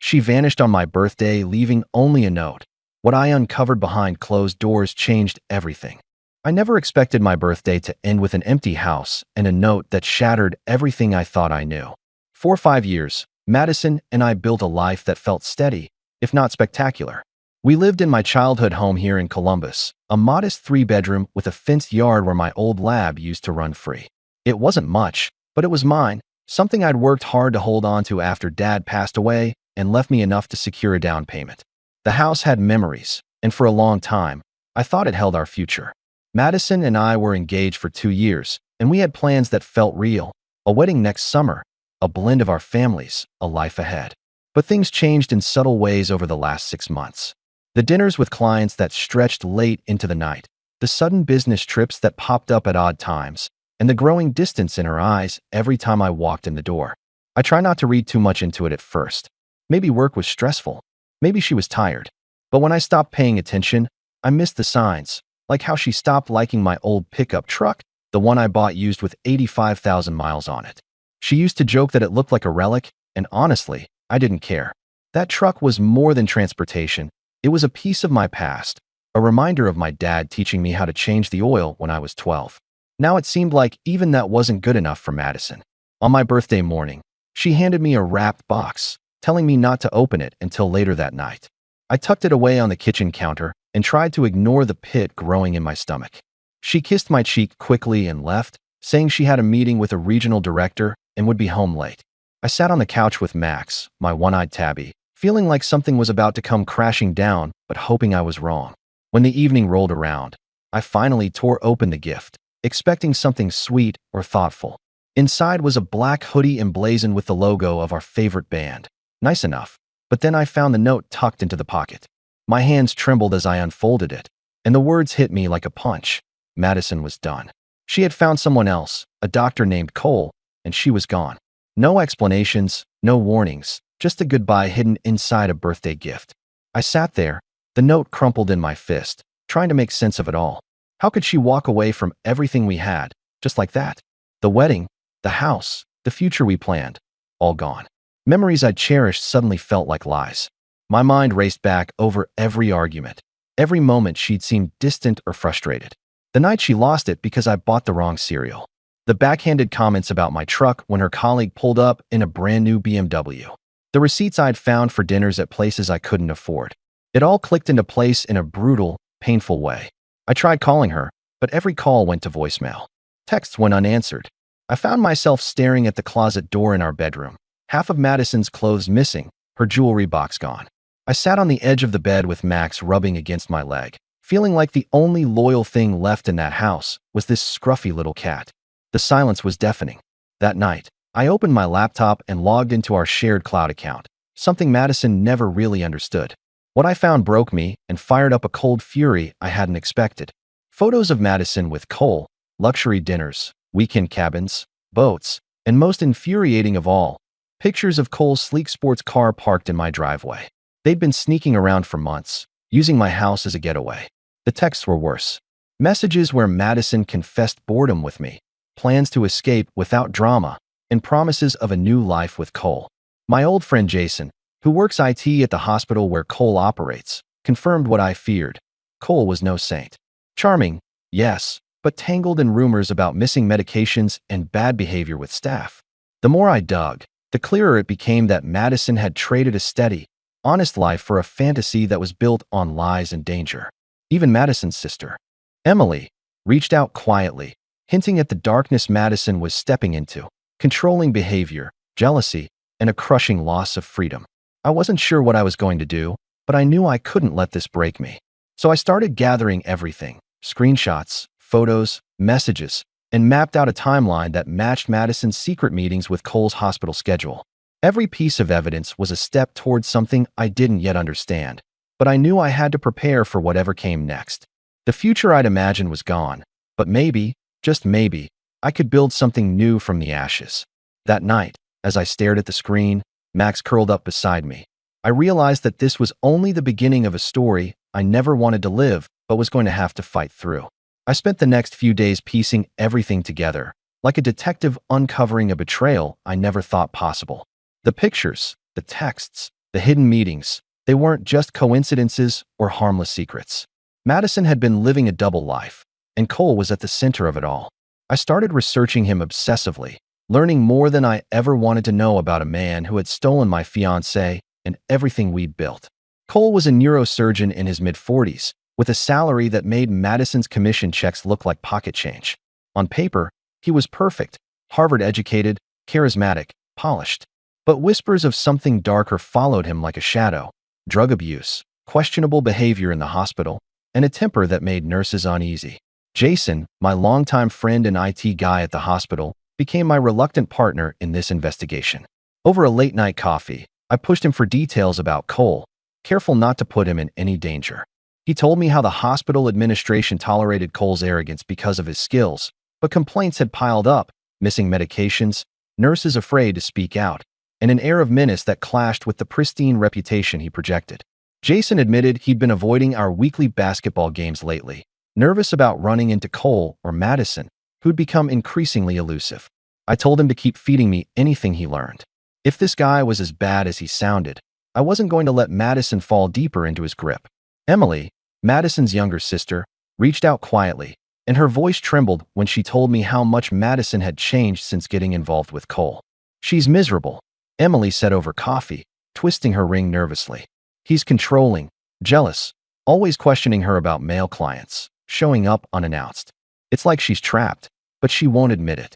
She vanished on my birthday, leaving only a note. What I uncovered behind closed doors changed everything. I never expected my birthday to end with an empty house and a note that shattered everything I thought I knew. For 5 years, Madison and I built a life that felt steady, if not spectacular. We lived in my childhood home here in Columbus, a modest three-bedroom with a fenced yard where my old lab used to run free. It wasn't much, but it was mine, something I'd worked hard to hold on to after Dad passed away and left me enough to secure a down payment. The house had memories, and for a long time, I thought it held our future. Madison and I were engaged for 2 years, and we had plans that felt real. A wedding next summer, a blend of our families, a life ahead. But things changed in subtle ways over the last 6 months. The dinners with clients that stretched late into the night, the sudden business trips that popped up at odd times, and the growing distance in her eyes every time I walked in the door. I try not to read too much into it at first. Maybe work was stressful. Maybe she was tired. But when I stopped paying attention, I missed the signs, like how she stopped liking my old pickup truck, the one I bought used with 85,000 miles on it. She used to joke that it looked like a relic, and honestly, I didn't care. That truck was more than transportation. It was a piece of my past, a reminder of my dad teaching me how to change the oil when I was 12. Now it seemed like even that wasn't good enough for Madison. On my birthday morning, she handed me a wrapped box, telling me not to open it until later that night. I tucked it away on the kitchen counter and tried to ignore the pit growing in my stomach. She kissed my cheek quickly and left, saying she had a meeting with a regional director and would be home late. I sat on the couch with Max, my one-eyed tabby, feeling like something was about to come crashing down, but hoping I was wrong. When the evening rolled around, I finally tore open the gift, expecting something sweet or thoughtful. Inside was a black hoodie emblazoned with the logo of our favorite band. Nice enough, but then I found the note tucked into the pocket. My hands trembled as I unfolded it, and the words hit me like a punch. Madison was done. She had found someone else, a doctor named Cole, and she was gone. No explanations, no warnings, just a goodbye hidden inside a birthday gift. I sat there, the note crumpled in my fist, trying to make sense of it all. How could she walk away from everything we had, just like that? The wedding, the house, the future we planned, all gone. Memories I'd cherished suddenly felt like lies. My mind raced back over every argument, every moment she'd seemed distant or frustrated. The night she lost it because I bought the wrong cereal. The backhanded comments about my truck when her colleague pulled up in a brand new BMW. The receipts I'd found for dinners at places I couldn't afford. It all clicked into place in a brutal, painful way. I tried calling her, but every call went to voicemail. Texts went unanswered. I found myself staring at the closet door in our bedroom. Half of Madison's clothes missing, her jewelry box gone. I sat on the edge of the bed with Max rubbing against my leg, feeling like the only loyal thing left in that house was this scruffy little cat. The silence was deafening. That night, I opened my laptop and logged into our shared cloud account, something Madison never really understood. What I found broke me and fired up a cold fury I hadn't expected. Photos of Madison with Cole, luxury dinners, weekend cabins, boats, and most infuriating of all, pictures of Cole's sleek sports car parked in my driveway. They'd been sneaking around for months, using my house as a getaway. The texts were worse. Messages where Madison confessed boredom with me, plans to escape without drama, and promises of a new life with Cole. My old friend Jason, who works IT at the hospital where Cole operates, confirmed what I feared. Cole was no saint. Charming, yes, but tangled in rumors about missing medications and bad behavior with staff. The more I dug, the clearer it became that Madison had traded a steady, honest life for a fantasy that was built on lies and danger. Even Madison's sister, Emily, reached out quietly, hinting at the darkness Madison was stepping into, controlling behavior, jealousy, and a crushing loss of freedom. I wasn't sure what I was going to do, but I knew I couldn't let this break me. So I started gathering everything, screenshots, photos, messages, and mapped out a timeline that matched Madison's secret meetings with Cole's hospital schedule. Every piece of evidence was a step towards something I didn't yet understand, but I knew I had to prepare for whatever came next. The future I'd imagined was gone, but maybe, just maybe, I could build something new from the ashes. That night, as I stared at the screen, Max curled up beside me. I realized that this was only the beginning of a story I never wanted to live, but was going to have to fight through. I spent the next few days piecing everything together, like a detective uncovering a betrayal I never thought possible. The pictures, the texts, The hidden meetings, they weren't just coincidences or harmless secrets. Madison had been living a double life, and Cole was at the center of it all. I started researching him obsessively, learning more than I ever wanted to know about a man who had stolen my fiancée and everything we'd built. Cole was a neurosurgeon in his mid-40s, with a salary that made Madison's commission checks look like pocket change. On paper, he was perfect, Harvard-educated, charismatic, polished. But whispers of something darker followed him like a shadow: drug abuse, questionable behavior in the hospital, and a temper that made nurses uneasy. Jason, my longtime friend and IT guy at the hospital, became my reluctant partner in this investigation. Over a late-night coffee, I pushed him for details about Cole, careful not to put him in any danger. He told me how the hospital administration tolerated Cole's arrogance because of his skills, but complaints had piled up: missing medications, nurses afraid to speak out, and an air of menace that clashed with the pristine reputation he projected. Jason admitted he'd been avoiding our weekly basketball games lately, nervous about running into Cole or Madison, who'd become increasingly elusive. I told him to keep feeding me anything he learned. If this guy was as bad as he sounded, I wasn't going to let Madison fall deeper into his grip. Emily, Madison's younger sister, reached out quietly, and her voice trembled when she told me how much Madison had changed since getting involved with Cole. "She's miserable," Emily said over coffee, twisting her ring nervously. "He's controlling, jealous, always questioning her about male clients, showing up unannounced. It's like she's trapped, but she won't admit it."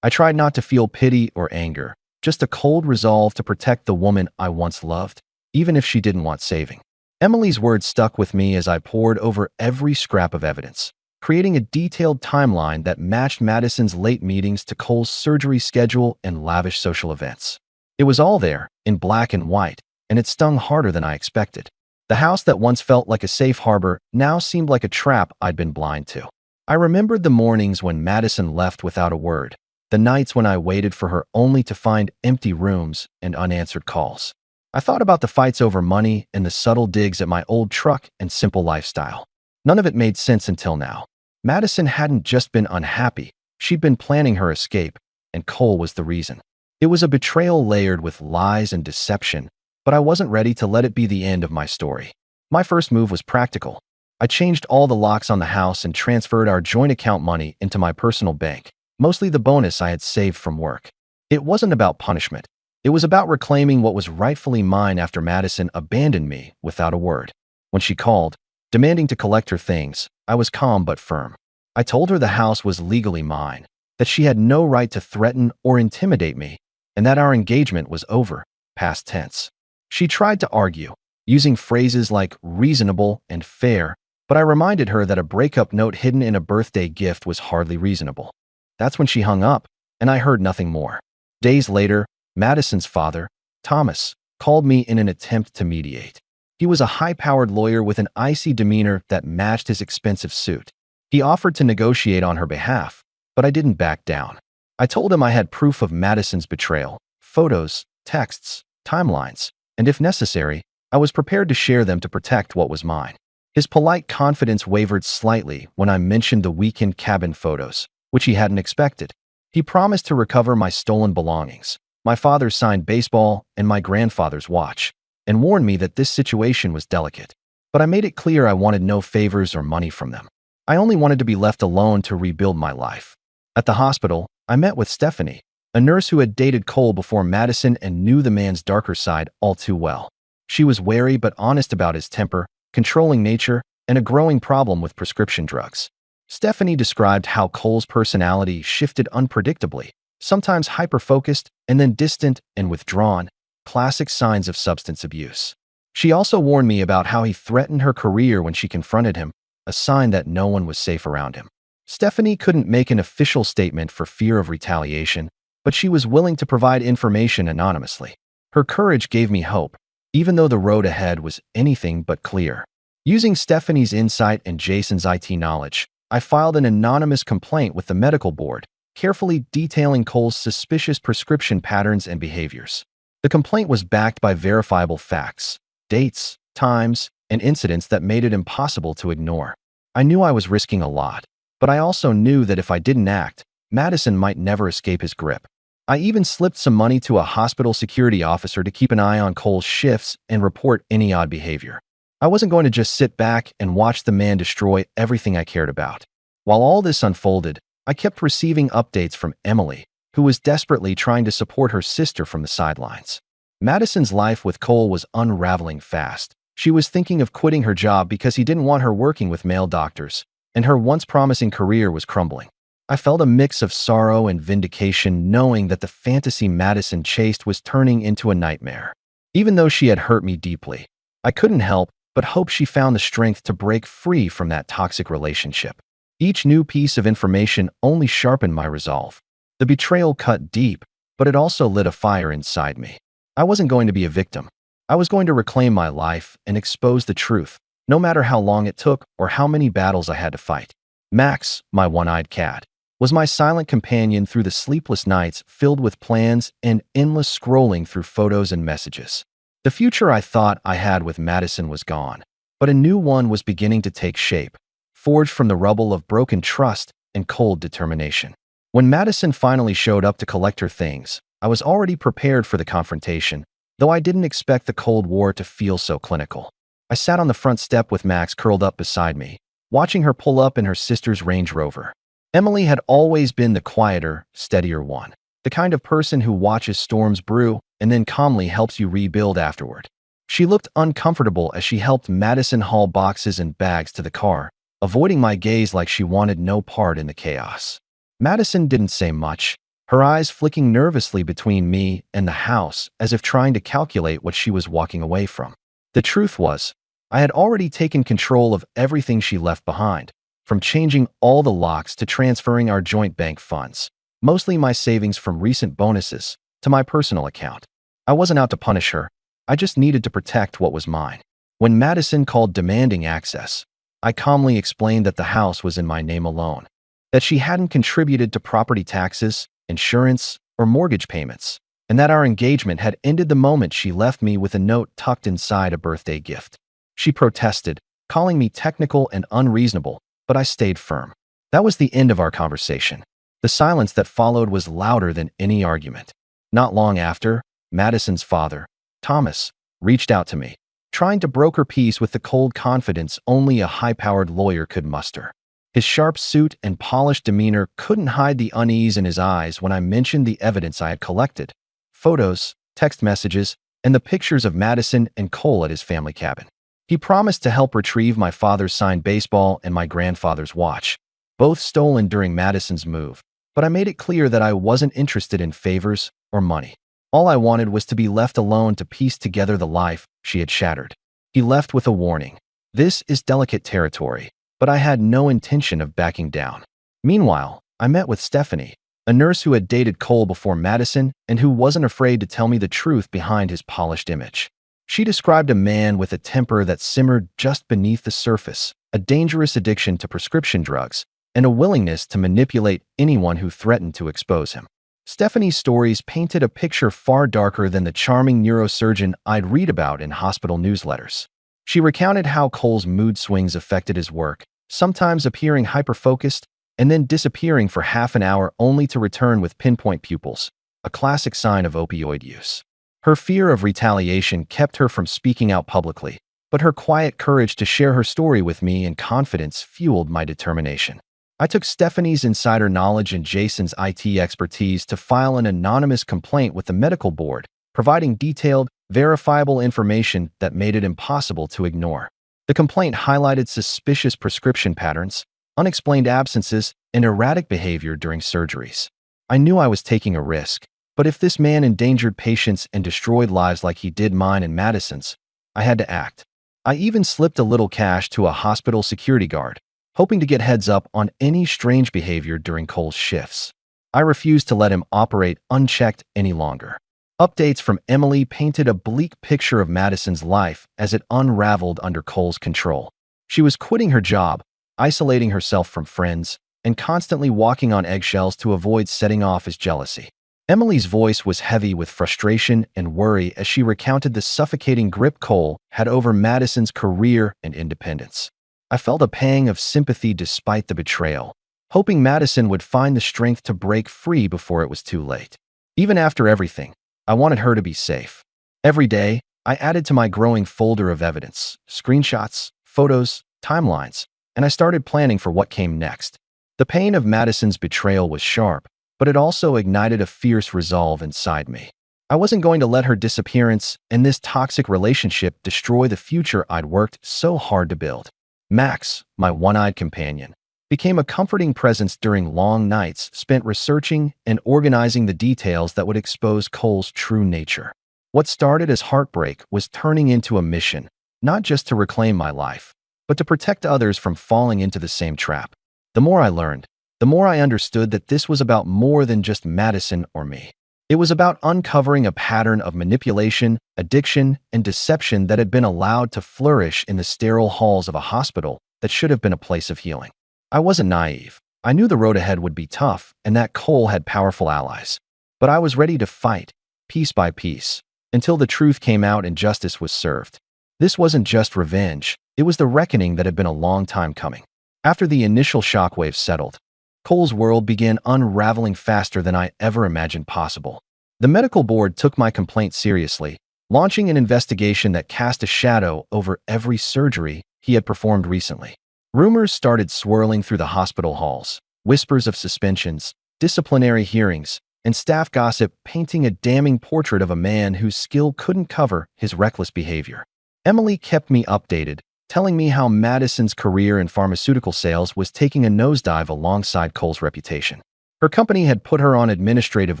I tried not to feel pity or anger, just a cold resolve to protect the woman I once loved, even if she didn't want saving. Emily's words stuck with me as I pored over every scrap of evidence, creating a detailed timeline that matched Madison's late meetings to Cole's surgery schedule and lavish social events. It was all there, in black and white, and it stung harder than I expected. The house that once felt like a safe harbor now seemed like a trap I'd been blind to. I remembered the mornings when Madison left without a word, the nights when I waited for her only to find empty rooms and unanswered calls. I thought about the fights over money and the subtle digs at my old truck and simple lifestyle. None of it made sense until now. Madison hadn't just been unhappy, she'd been planning her escape, and Cole was the reason. It was a betrayal layered with lies and deception, but I wasn't ready to let it be the end of my story. My first move was practical. I changed all the locks on the house and transferred our joint account money into my personal bank, mostly the bonus I had saved from work. It wasn't about punishment. It was about reclaiming what was rightfully mine after Madison abandoned me without a word. When she called, demanding to collect her things, I was calm but firm. I told her the house was legally mine, that she had no right to threaten or intimidate me, and that our engagement was over, past tense. She tried to argue, using phrases like reasonable and fair, but I reminded her that a breakup note hidden in a birthday gift was hardly reasonable. That's when she hung up, and I heard nothing more. Days later, Madison's father, Thomas, called me in an attempt to mediate. He was a high-powered lawyer with an icy demeanor that matched his expensive suit. He offered to negotiate on her behalf, but I didn't back down. I told him I had proof of Madison's betrayal, photos, texts, timelines, and if necessary, I was prepared to share them to protect what was mine. His polite confidence wavered slightly when I mentioned the weekend cabin photos, which he hadn't expected. He promised to recover my stolen belongings, my father's signed baseball, and my grandfather's watch, and warned me that this situation was delicate. But I made it clear I wanted no favors or money from them. I only wanted to be left alone to rebuild my life. At the hospital, I met with Stephanie, a nurse who had dated Cole before Madison and knew the man's darker side all too well. She was wary but honest about his temper, controlling nature, and a growing problem with prescription drugs. Stephanie described how Cole's personality shifted unpredictably, sometimes hyper-focused and then distant and withdrawn, classic signs of substance abuse. She also warned me about how he threatened her career when she confronted him, a sign that no one was safe around him. Stephanie couldn't make an official statement for fear of retaliation, but she was willing to provide information anonymously. Her courage gave me hope, even though the road ahead was anything but clear. Using Stephanie's insight and Jason's IT knowledge, I filed an anonymous complaint with the medical board, carefully detailing Cole's suspicious prescription patterns and behaviors. The complaint was backed by verifiable facts, dates, times, and incidents that made it impossible to ignore. I knew I was risking a lot, but I also knew that if I didn't act, Madison might never escape his grip. I even slipped some money to a hospital security officer to keep an eye on Cole's shifts and report any odd behavior. I wasn't going to just sit back and watch the man destroy everything I cared about. While all this unfolded, I kept receiving updates from Emily, who was desperately trying to support her sister from the sidelines. Madison's life with Cole was unraveling fast. She was thinking of quitting her job because he didn't want her working with male doctors, and her once promising career was crumbling. I felt a mix of sorrow and vindication knowing that the fantasy Madison chased was turning into a nightmare. Even though she had hurt me deeply, I couldn't help but hope she found the strength to break free from that toxic relationship. Each new piece of information only sharpened my resolve. The betrayal cut deep, but it also lit a fire inside me. I wasn't going to be a victim. I was going to reclaim my life and expose the truth, no matter how long it took or how many battles I had to fight. Max, my one-eyed cat, was my silent companion through the sleepless nights filled with plans and endless scrolling through photos and messages. The future I thought I had with Madison was gone, but a new one was beginning to take shape, forged from the rubble of broken trust and cold determination. When Madison finally showed up to collect her things, I was already prepared for the confrontation, though I didn't expect the Cold War to feel so clinical. I sat on the front step with Max curled up beside me, watching her pull up in her sister's Range Rover. Emily had always been the quieter, steadier one, the kind of person who watches storms brew and then calmly helps you rebuild afterward. She looked uncomfortable as she helped Madison haul boxes and bags to the car, avoiding my gaze like she wanted no part in the chaos. Madison didn't say much, her eyes flicking nervously between me and the house as if trying to calculate what she was walking away from. The truth was, I had already taken control of everything she left behind, from changing all the locks to transferring our joint bank funds, mostly my savings from recent bonuses, to my personal account. I wasn't out to punish her, I just needed to protect what was mine. When Madison called demanding access, I calmly explained that the house was in my name alone, that she hadn't contributed to property taxes, insurance, or mortgage payments, and that our engagement had ended the moment she left me with a note tucked inside a birthday gift. She protested, calling me technical and unreasonable, but I stayed firm. That was the end of our conversation. The silence that followed was louder than any argument. Not long after, Madison's father, Thomas, reached out to me, trying to broker peace with the cold confidence only a high-powered lawyer could muster. His sharp suit and polished demeanor couldn't hide the unease in his eyes when I mentioned the evidence I had collected: photos, text messages, and the pictures of Madison and Cole at his family cabin. He promised to help retrieve my father's signed baseball and my grandfather's watch, both stolen during Madison's move, but I made it clear that I wasn't interested in favors or money. All I wanted was to be left alone to piece together the life she had shattered. He left with a warning: "This is delicate territory," but I had no intention of backing down. Meanwhile, I met with Stephanie, a nurse who had dated Cole before Madison and who wasn't afraid to tell me the truth behind his polished image. She described a man with a temper that simmered just beneath the surface, a dangerous addiction to prescription drugs, and a willingness to manipulate anyone who threatened to expose him. Stephanie's stories painted a picture far darker than the charming neurosurgeon I'd read about in hospital newsletters. She recounted how Cole's mood swings affected his work, sometimes appearing hyper-focused and then disappearing for half an hour only to return with pinpoint pupils, a classic sign of opioid use. Her fear of retaliation kept her from speaking out publicly, but her quiet courage to share her story with me in confidence fueled my determination. I took Stephanie's insider knowledge and Jason's IT expertise to file an anonymous complaint with the medical board, providing detailed, verifiable information that made it impossible to ignore. The complaint highlighted suspicious prescription patterns, unexplained absences, and erratic behavior during surgeries. I knew I was taking a risk, but if this man endangered patients and destroyed lives like he did mine and Madison's, I had to act. I even slipped a little cash to a hospital security guard, hoping to get heads up on any strange behavior during Cole's shifts. I refused to let him operate unchecked any longer. Updates from Emily painted a bleak picture of Madison's life as it unraveled under Cole's control. She was quitting her job, isolating herself from friends, and constantly walking on eggshells to avoid setting off his jealousy. Emily's voice was heavy with frustration and worry as she recounted the suffocating grip Cole had over Madison's career and independence. I felt a pang of sympathy despite the betrayal, hoping Madison would find the strength to break free before it was too late. Even after everything, I wanted her to be safe. Every day, I added to my growing folder of evidence, screenshots, photos, timelines, and I started planning for what came next. The pain of Madison's betrayal was sharp, but it also ignited a fierce resolve inside me. I wasn't going to let her disappearance and this toxic relationship destroy the future I'd worked so hard to build. Max, my one-eyed companion, became a comforting presence during long nights spent researching and organizing the details that would expose Cole's true nature. What started as heartbreak was turning into a mission, not just to reclaim my life, but to protect others from falling into the same trap. The more I learned, the more I understood that this was about more than just Madison or me. It was about uncovering a pattern of manipulation, addiction, and deception that had been allowed to flourish in the sterile halls of a hospital that should have been a place of healing. I wasn't naive. I knew the road ahead would be tough and that Cole had powerful allies. But I was ready to fight, piece by piece, until the truth came out and justice was served. This wasn't just revenge, it was the reckoning that had been a long time coming. After the initial shockwaves settled, Cole's world began unraveling faster than I ever imagined possible. The medical board took my complaint seriously, launching an investigation that cast a shadow over every surgery he had performed recently. Rumors started swirling through the hospital halls, whispers of suspensions, disciplinary hearings, and staff gossip painting a damning portrait of a man whose skill couldn't cover his reckless behavior. Emily kept me updated, telling me how Madison's career in pharmaceutical sales was taking a nosedive alongside Cole's reputation. Her company had put her on administrative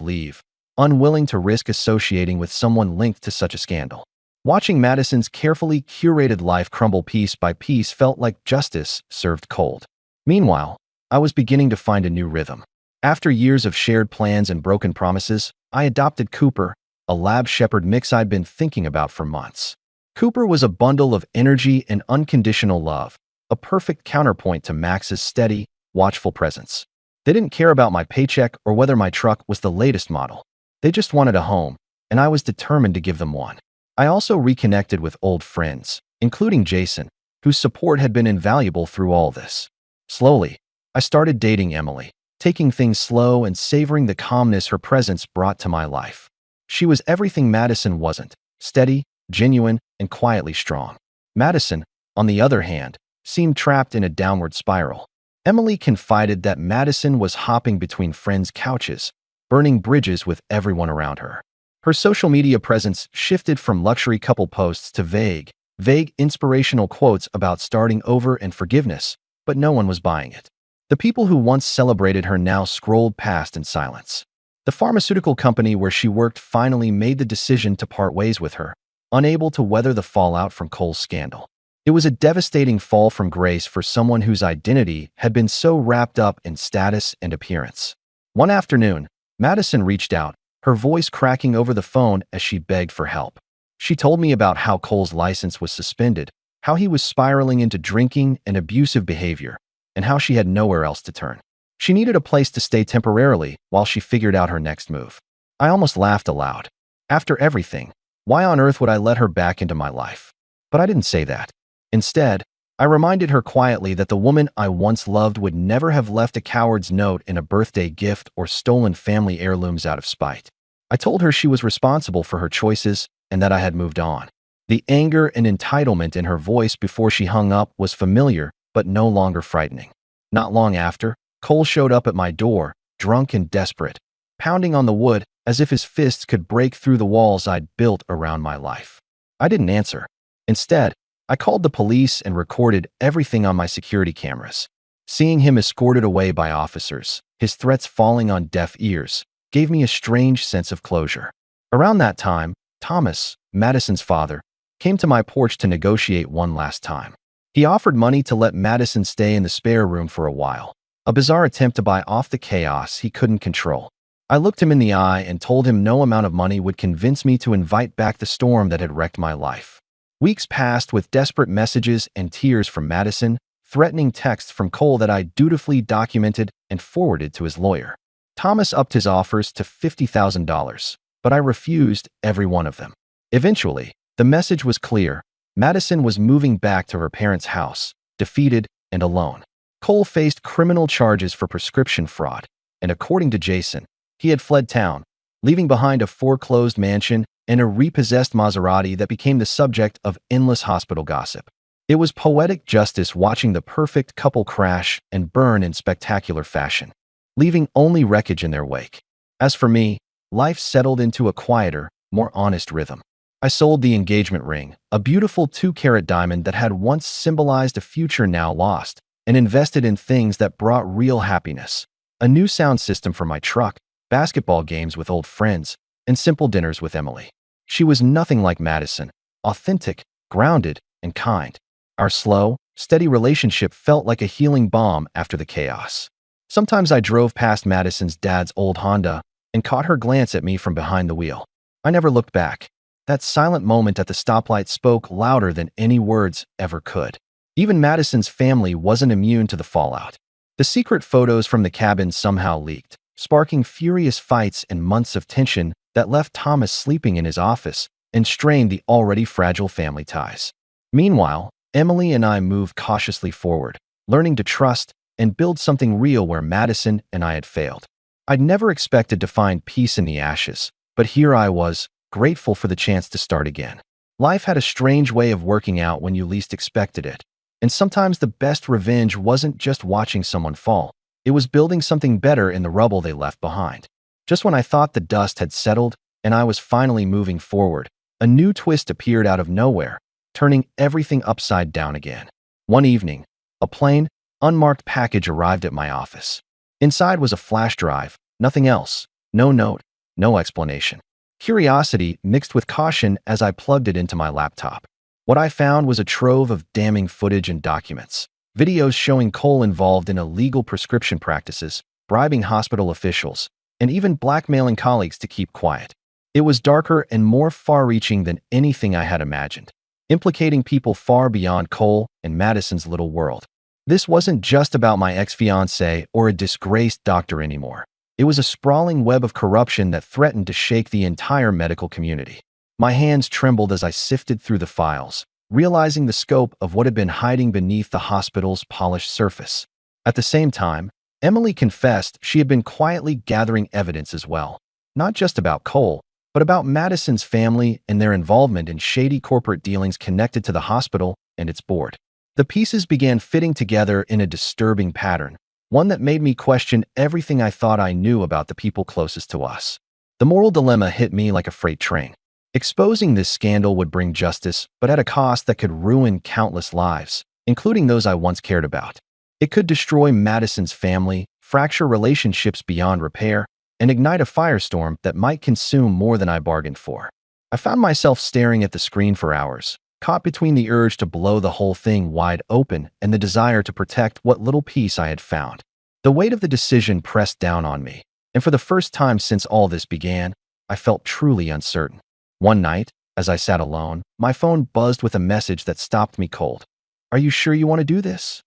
leave, unwilling to risk associating with someone linked to such a scandal. Watching Madison's carefully curated life crumble piece by piece felt like justice served cold. Meanwhile, I was beginning to find a new rhythm. After years of shared plans and broken promises, I adopted Cooper, a lab shepherd mix I'd been thinking about for months. Cooper was a bundle of energy and unconditional love, a perfect counterpoint to Max's steady, watchful presence. They didn't care about my paycheck or whether my truck was the latest model. They just wanted a home, and I was determined to give them one. I also reconnected with old friends, including Jason, whose support had been invaluable through all this. Slowly, I started dating Emily, taking things slow and savoring the calmness her presence brought to my life. She was everything Madison wasn't: steady, genuine, and quietly strong. Madison, on the other hand, seemed trapped in a downward spiral. Emily confided that Madison was hopping between friends' couches, burning bridges with everyone around her. Her social media presence shifted from luxury couple posts to vague inspirational quotes about starting over and forgiveness, but no one was buying it. The people who once celebrated her now scrolled past in silence. The pharmaceutical company where she worked finally made the decision to part ways with her, unable to weather the fallout from Cole's scandal. It was a devastating fall from grace for someone whose identity had been so wrapped up in status and appearance. One afternoon, Madison reached out, her voice cracking over the phone as she begged for help. She told me about how Cole's license was suspended, how he was spiraling into drinking and abusive behavior, and how she had nowhere else to turn. She needed a place to stay temporarily while she figured out her next move. I almost laughed aloud. After everything, why on earth would I let her back into my life? But I didn't say that. Instead, I reminded her quietly that the woman I once loved would never have left a coward's note in a birthday gift or stolen family heirlooms out of spite. I told her she was responsible for her choices and that I had moved on. The anger and entitlement in her voice before she hung up was familiar but no longer frightening. Not long after, Cole showed up at my door, drunk and desperate, pounding on the wood as if his fists could break through the walls I'd built around my life. I didn't answer. Instead, I called the police and recorded everything on my security cameras. Seeing him escorted away by officers, his threats falling on deaf ears, gave me a strange sense of closure. Around that time, Thomas, Madison's father, came to my porch to negotiate one last time. He offered money to let Madison stay in the spare room for a while, a bizarre attempt to buy off the chaos he couldn't control. I looked him in the eye and told him no amount of money would convince me to invite back the storm that had wrecked my life. Weeks passed with desperate messages and tears from Madison, threatening texts from Cole that I dutifully documented and forwarded to his lawyer. Thomas upped his offers to $50,000, but I refused every one of them. Eventually, the message was clear. Madison was moving back to her parents' house, defeated and alone. Cole faced criminal charges for prescription fraud, and according to Jason, he had fled town, leaving behind a foreclosed mansion and a repossessed Maserati that became the subject of endless hospital gossip. It was poetic justice watching the perfect couple crash and burn in spectacular fashion, leaving only wreckage in their wake. As for me, life settled into a quieter, more honest rhythm. I sold the engagement ring, a beautiful 2-carat diamond that had once symbolized a future now lost, and invested in things that brought real happiness. A new sound system for my truck, basketball games with old friends, and simple dinners with Emily. She was nothing like Madison, authentic, grounded, and kind. Our slow, steady relationship felt like a healing balm after the chaos. Sometimes I drove past Madison's dad's old Honda and caught her glance at me from behind the wheel. I never looked back. That silent moment at the stoplight spoke louder than any words ever could. Even Madison's family wasn't immune to the fallout. The secret photos from the cabin somehow leaked, sparking furious fights and months of tension that left Thomas sleeping in his office and strained the already fragile family ties. Meanwhile, Emily and I moved cautiously forward, learning to trust and build something real where Madison and I had failed. I'd never expected to find peace in the ashes, but here I was, grateful for the chance to start again. Life had a strange way of working out when you least expected it, and sometimes the best revenge wasn't just watching someone fall, it was building something better in the rubble they left behind. Just when I thought the dust had settled and I was finally moving forward, a new twist appeared out of nowhere, turning everything upside down again. One evening, a plain, unmarked package arrived at my office. Inside was a flash drive, nothing else, no note, no explanation. Curiosity mixed with caution as I plugged it into my laptop. What I found was a trove of damning footage and documents. Videos showing Cole involved in illegal prescription practices, bribing hospital officials, and even blackmailing colleagues to keep quiet. It was darker and more far-reaching than anything I had imagined, implicating people far beyond Cole and Madison's little world. This wasn't just about my ex-fiancée or a disgraced doctor anymore. It was a sprawling web of corruption that threatened to shake the entire medical community. My hands trembled as I sifted through the files, realizing the scope of what had been hiding beneath the hospital's polished surface. At the same time, Emily confessed she had been quietly gathering evidence as well, not just about Cole, but about Madison's family and their involvement in shady corporate dealings connected to the hospital and its board. The pieces began fitting together in a disturbing pattern, one that made me question everything I thought I knew about the people closest to us. The moral dilemma hit me like a freight train. Exposing this scandal would bring justice, but at a cost that could ruin countless lives, including those I once cared about. It could destroy Madison's family, fracture relationships beyond repair, and ignite a firestorm that might consume more than I bargained for. I found myself staring at the screen for hours, caught between the urge to blow the whole thing wide open and the desire to protect what little peace I had found. The weight of the decision pressed down on me, and for the first time since all this began, I felt truly uncertain. One night, as I sat alone, my phone buzzed with a message that stopped me cold. "Are you sure you want to do this?"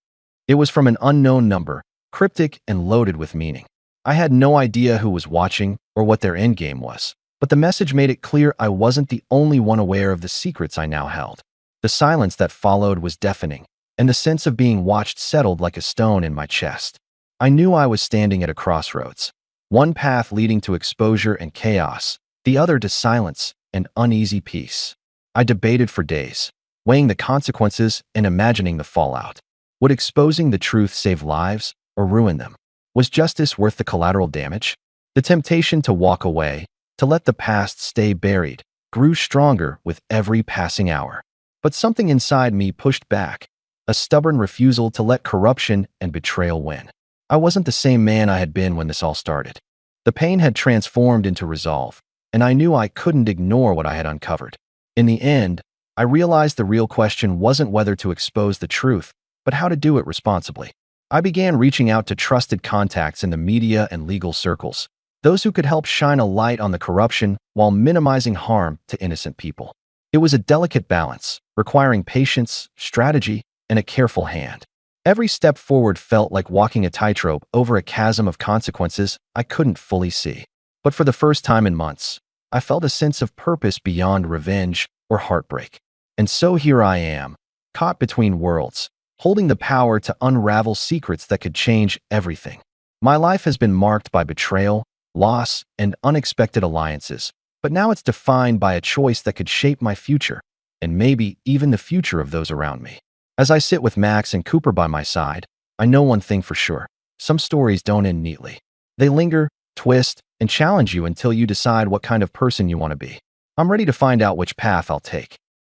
It was from an unknown number, cryptic and loaded with meaning. I had no idea who was watching or what their endgame was, but the message made it clear I wasn't the only one aware of the secrets I now held. The silence that followed was deafening, and the sense of being watched settled like a stone in my chest. I knew I was standing at a crossroads, one path leading to exposure and chaos, the other to silence and uneasy peace. I debated for days, weighing the consequences and imagining the fallout. Would exposing the truth save lives or ruin them? Was justice worth the collateral damage? The temptation to walk away, to let the past stay buried, grew stronger with every passing hour. But something inside me pushed back, a stubborn refusal to let corruption and betrayal win. I wasn't the same man I had been when this all started. The pain had transformed into resolve, and I knew I couldn't ignore what I had uncovered. In the end, I realized the real question wasn't whether to expose the truth, but how to do it responsibly. I began reaching out to trusted contacts in the media and legal circles, those who could help shine a light on the corruption while minimizing harm to innocent people. It was a delicate balance, requiring patience, strategy, and a careful hand. Every step forward felt like walking a tightrope over a chasm of consequences I couldn't fully see. But for the first time in months, I felt a sense of purpose beyond revenge or heartbreak. And so here I am, caught between worlds, holding the power to unravel secrets that could change everything. My life has been marked by betrayal, loss, and unexpected alliances. But now it's defined by a choice that could shape my future, and maybe even the future of those around me. As I sit with Max and Cooper by my side, I know one thing for sure. Some stories don't end neatly. They linger, twist, and challenge you until you decide what kind of person you want to be. I'm ready to find out which path I'll take.